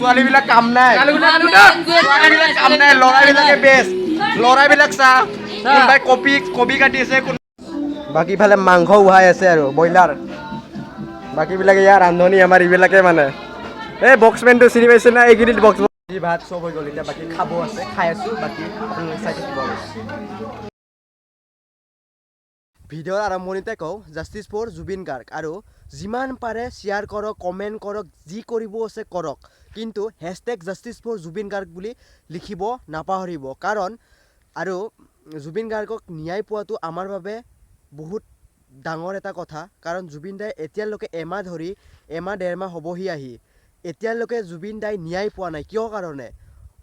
ছোৱালীবিলাক কাম নাই ছোৱালীবিলাক কাম নাই ল'ৰাবিলাকে বেষ্ট ল'ৰাবিলাক চা কোনোবাই কবি কাটি আছে বাকী ফালে মাংস উহাই আছে আৰু ব্ৰইলাৰ বাকীবিলাকে ইয়াৰ ৰান্ধনি আমাৰ এইবিলাকে মানে এই বক্সমেনটো চিনি পাইছে না এইকেইদিন বক্স ভাত চব হৈ গ'ল এতিয়া বাকী খাব আছে খাই আছোঁ বাকী আপোনালোকে চাই থাকিব আৰু ভিডিঅ'ৰ আৰম্ভণিতে কওঁ জাষ্টিছ ফৰ জুবিন গাৰ্গ আৰু যিমান পাৰে শ্বেয়াৰ কৰক কমেণ্ট কৰক যি কৰিব আছে কৰক কিন্তু hashtag justice for Zubeen Garg বুলি লিখিব নাপাহৰিব কাৰণ আৰু জুবিন গাৰ্গক ন্যায় পোৱাটো আমাৰ বাবে বহুত ডাঙৰ এটা কথা কাৰণ জুবিন দাই এতিয়ালৈকে এমাহ ডেৰমাহ হ'বহি আহি এতিয়ালৈকে জুবিন দাই ন্যায় পোৱা নাই কিয় কাৰণে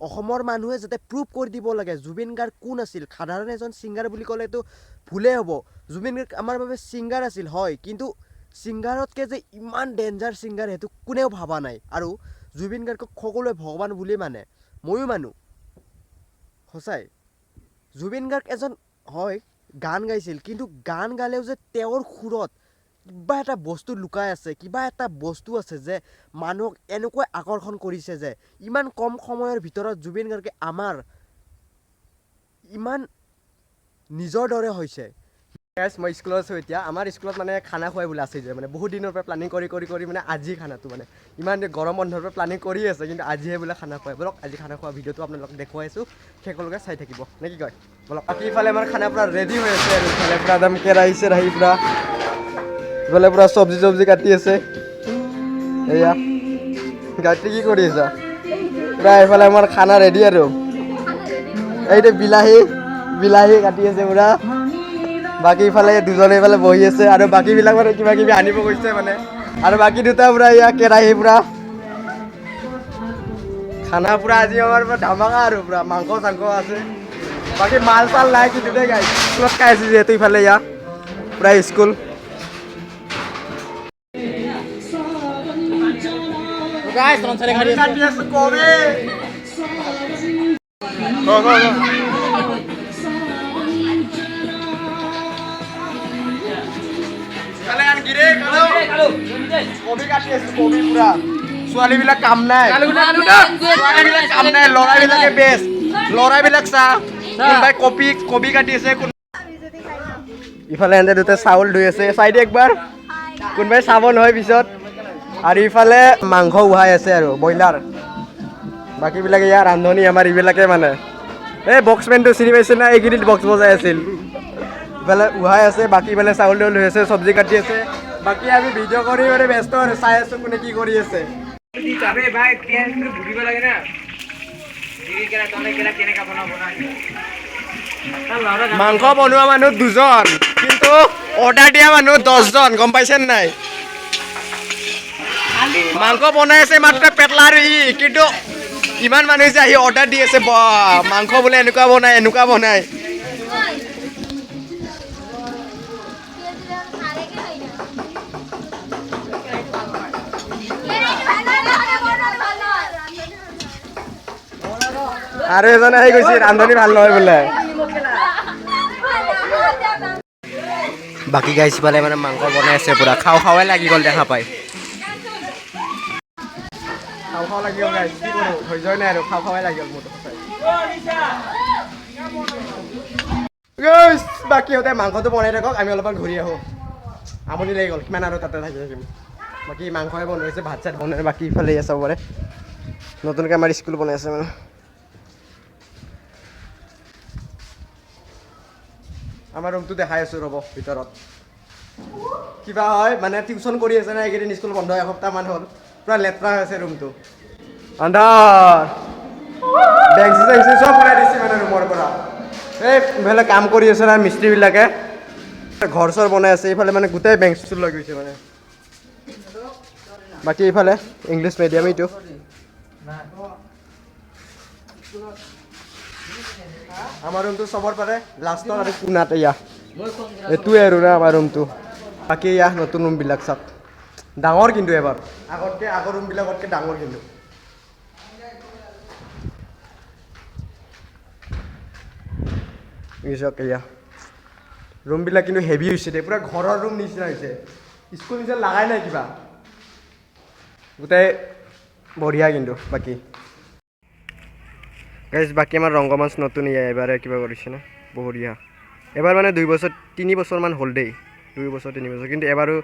অসমৰ মানুহে যাতে প্ৰুভ কৰি দিব লাগে জুবিন গাৰ্গ কোন আছিল সাধাৰণ এজন ছিংগাৰ বুলি ক'লেতো ভুলেই হ'ব জুবিন গাৰ্গ আমাৰ বাবে ছিংগাৰ আছিল হয় কিন্তু ছিংগাৰতকৈ যে ইমান ডেঞ্জাৰ ছিংগাৰ সেইটো কোনেও ভাবা নাই আৰু জুবিন গাৰ্গক সকলোৱে ভগৱান বুলি মানে ময়ো মানো সঁচাই জুবিন গাৰ্গ এজন হয় গান গাইছিল কিন্তু গান গালেও যে তেওঁৰ সুৰত কিবা এটা বস্তু লুকাই আছে কিবা এটা বস্তু আছে যে মানুহক এনেকৈ আকৰ্ষণ কৰিছে যে ইমান কম সময়ৰ ভিতৰত জুবিন গাৰ্গে আমাৰ ইমান নিজৰ দৰে হৈছে মই স্কুলত আছোঁ এতিয়া আমাৰ স্কুলত মানে খানা খুৱাই বোলে আছে যে মানে বহুত দিনৰ পৰা প্লানিং কৰি মানে আজি খানাটো মানে ইমান গৰম বন্ধৰ পৰা প্লানিং কৰি আছে কিন্তু আজিহে বোলে খানা খুৱাই বলক আজি খানা খোৱা ভিডিঅ'টো আপোনালোকক দেখুৱাই আছোঁ শেষলৈকে চাই থাকিব নে কি কয় বলক বাকী ইফালে আমাৰ খানা পূৰা ৰেডি হৈ আছে আৰু ইফালে পূৰা একদম কেৰাহী চেৰাহী পূৰা ইফালে পূৰা চব্জি কাটি আছে এয়া গাঁঠি কি কৰি আছা পূৰা এইফালে আমাৰ খানা ৰেডি আৰু এইটো বিলাহী কাটি আছে পূৰা বাকী ইফালে দুজনে ইফালে বহি আছে আৰু বাকীবিলাক মানে কিবা কিবি আনিব গৈছে মানে আৰু বাকী দুটা পূৰা ইয়া কেৰাহী পূৰা খানা পূৰা আজি আমাৰ পূৰা ধামাকা আৰু পূৰা মাংস চাংস আছে বাকী মাল চাল নাই কিন্তু দেই গাই স্কুলত খাই আছোঁ যিহেতু ইফালে ইয়া পূৰা স্কুল ছোৱালীবিলাক কাম নাই ল'ৰাবিলাকে বেষ্ট ল'ৰাবিলাক চা কোনোবাই কবি কাটি আছে ইফালে এনে দুটা চাউল ধুই আছে চাইডে একবাৰ কোনোবাই চাব নহয় পিছত আৰু ইফালে মাংস উহাই আছে আৰু ব্ৰইলাৰ বাকীবিলাকে ইয়াৰ ৰান্ধনি আমাৰ এইবিলাকে মানে এই বক্সমেনটো চিনি পাইছে না এইকেইদিন বক্স বজাই আছিল ইফালে উহাই আছে বাকী ইফালে চাউল তাউল ধুই আছে চব্জি কাটি আছে বাকী আমি ভিডিঅ' কৰি মানে ব্যস্ত আৰু চাই আছোঁ কোনে কি কৰি আছে মাংস বনোৱা মানুহ 2জন কিন্তু অৰ্ডাৰ দিয়া মানুহ 10জন গম পাইছেনে নাই মাংস বনাই আছে মাত্ৰ পেটলা আৰু কিন্তু ইমান মানুহ যে আহি অৰ্ডাৰ দি আছে মাংস বোলে এনেকুৱা বনাই আৰু এজনে আহি গৈছে ৰান্ধনি ভাল নহয় বোলে বাকী গাইছ পালে মানে মাংস বনাই আছে পুৰা খাওঁৱে লাগি গ'ল দেখা পাই খাওঁ লাগি গ'ল গাইছ কি কৰোঁ ধৈৰ্যই নাই আৰু খাওঁৱে লাগি গ'ল মোৰতো গাইছ বাকী সিহঁতে মাংসটো বনাই থাকক আমি অলপমান ঘূৰি আহোঁ আমনি লাগি গ'ল কিমান আৰু তাতে থাকি থাকিম বাকী মাংসই বনাইছে ভাত চাত বনাই বাকী ইফালে আছে চবৰে নতুনকৈ আমাৰ স্কুল বনাই আছে মানে আমাৰ ৰুমটো দেখাই আছোঁ ৰ'ব ভিতৰত কিবা হয় মানে টিউশ্যন কৰি আছে না এইকেইদিন স্কুল বন্ধ এসপ্তাহমান হ'ল পূৰা লেতেৰা হৈ আছে ৰুমটো আন্ধাৰ বেঞ্চি চেঞ্চি চব ওলাই দিছে মানে ৰুমৰ পৰা এইফালে কাম কৰি আছে না মিস্ত্ৰীবিলাকে ঘৰ চৰ বনাই আছে এইফালে মানে গোটেই বেঞ্চটো লৈ গৈছে মানে বাকী এইফালে ইংলিছ মিডিয়াম এইটো আমাৰ ৰুমটো চবৰ পাৰে লাষ্টত আৰু কোনাত এয়া এইটোৱে আৰু না আমাৰ ৰুমটো বাকী এয়া নতুন ৰুমবিলাক চাওক ডাঙৰ কিন্তু এবাৰ আগৰ ৰুমবিলাকতকৈ ডাঙৰ কিন্তু চাওক এয়া ৰুমবিলাক কিন্তু হেভি হৈছে দেই পূৰা ঘৰৰ ৰুম নিচিনা হৈছে স্কুল নিচিনা লাগাই নাই কিবা গোটেই বঢ়িয়া কিন্তু বাকী গাইজ বাকী আমাৰ ৰংগমঞ্চ নতুন এবাৰে কিবা কৰিছে না বঢ়িয়া এবাৰ মানে 2 বছৰ 3 বছৰমান হ'ল দেই 2 বছৰ 3 বছৰ কিন্তু এবাৰো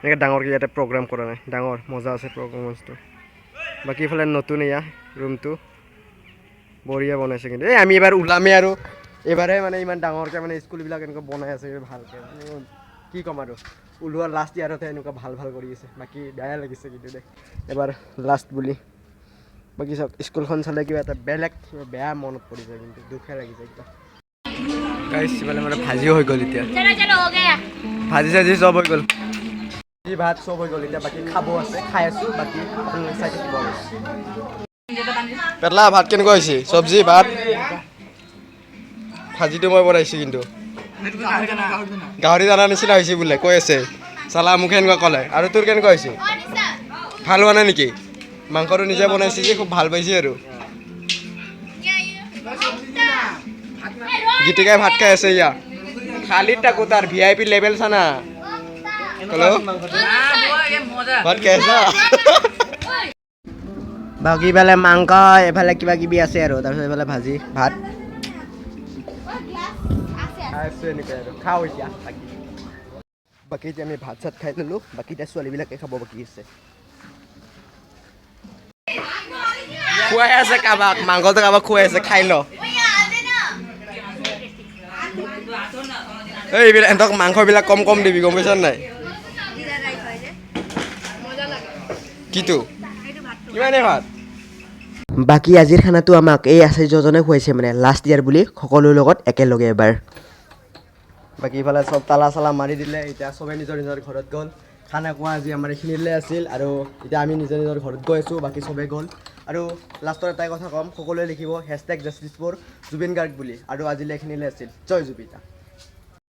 এনেকৈ ডাঙৰকৈ ইয়াতে প্ৰগ্ৰাম কৰা নাই ডাঙৰ মজা আছে প্ৰগ্ৰামটো বাকী ইফালে নতুন এয়া ৰুমটো বঢ়িয়া বনাইছে কিন্তু এই আমি এবাৰ ওলামেই আৰু এবাৰে মানে ইমান ডাঙৰকৈ মানে স্কুলবিলাক এনেকৈ বনাই আছে ভালকৈ কি ক'ম আৰু ওলোৱা লাষ্ট ইয়াৰতে এনেকুৱা ভাল ভাল কৰি আছে বাকী বেয়া লাগিছে কিন্তু দেই এবাৰ লাষ্ট বুলি বাকী চাওক স্কুলখন চালে কিবা এটা বেলেগ বেয়া মনত পৰিছে কিন্তু দুখে লাগিছে কিবা গাইছ মানে মানে ভাজিও হৈ গ'ল এতিয়া ভাজি চাজি চব হৈ গ'ল ভাজি ভাত চব হৈ গ'ল এতিয়া বাকী খাব আছে খাই আছোঁ বাকী আপোনালোকে চাই থাকিব আৰু পেটলা ভাত কেনেকুৱা হৈছে চব্জি ভাত ভাজিটো মই বনাইছোঁ কিন্তু গাহৰি দানা নিচিনা হৈছে বোলে কৈ আছে চালা মোক এনেকুৱা ক'লে আৰু তোৰ কেনেকুৱা হৈছে ভাল হোৱা নাই নেকি মাংসটো নিজে বনাইছে যে খুব ভাল পাইছে আৰু গীতিকাই ভাত খাই আছে ইয়া খালি তাকো তাৰ VIP লেভেল চানা হেল্ল' ভাত খাই আছা বাকী ইফালে মাংস এফালে কিবা কিবি আছে আৰু তাৰপিছত এইফালে ভাজি ভাত খাইছোঁ এনেকৈ আৰু খাওঁ এতিয়া বাকী এতিয়া আমি ভাত চাত খাই ল'লোঁ বাকী এতিয়া ছোৱালীবিলাকে খাব বাকী আছে খুৱাই আছে কাৰোবাক মাংসটো কাৰোবাক খুৱাই আছে খাই ল এইবিলাক এহঁতক মাংসবিলাক কম কম দিবি গম পাইছ নাই কিটো কিমানে ভাত বাকী আজিৰ খানাটো আমাক এই আচাৰ্যজনে খুৱাইছে মানে লাষ্ট ইয়াৰ বুলি সকলোৰ লগত একেলগে এবাৰ বাকী ইফালে চব তালা চালা মাৰি দিলে এতিয়া চবে নিজৰ নিজৰ ঘৰত গ'ল খানা খোৱা আজি আমাৰ এইখিনিলৈ আছিল আৰু এতিয়া আমি নিজৰ নিজৰ ঘৰত গৈ আছোঁ বাকী চবেই গ'ল আৰু লাষ্টত এটাই কথা ক'ম সকলোৱে লিখিব #জাষ্টিছ ফৰ জুবিন গাৰ্গ বুলি আৰু আজিলৈ এইখিনিলৈ আছিল জয় জুবিন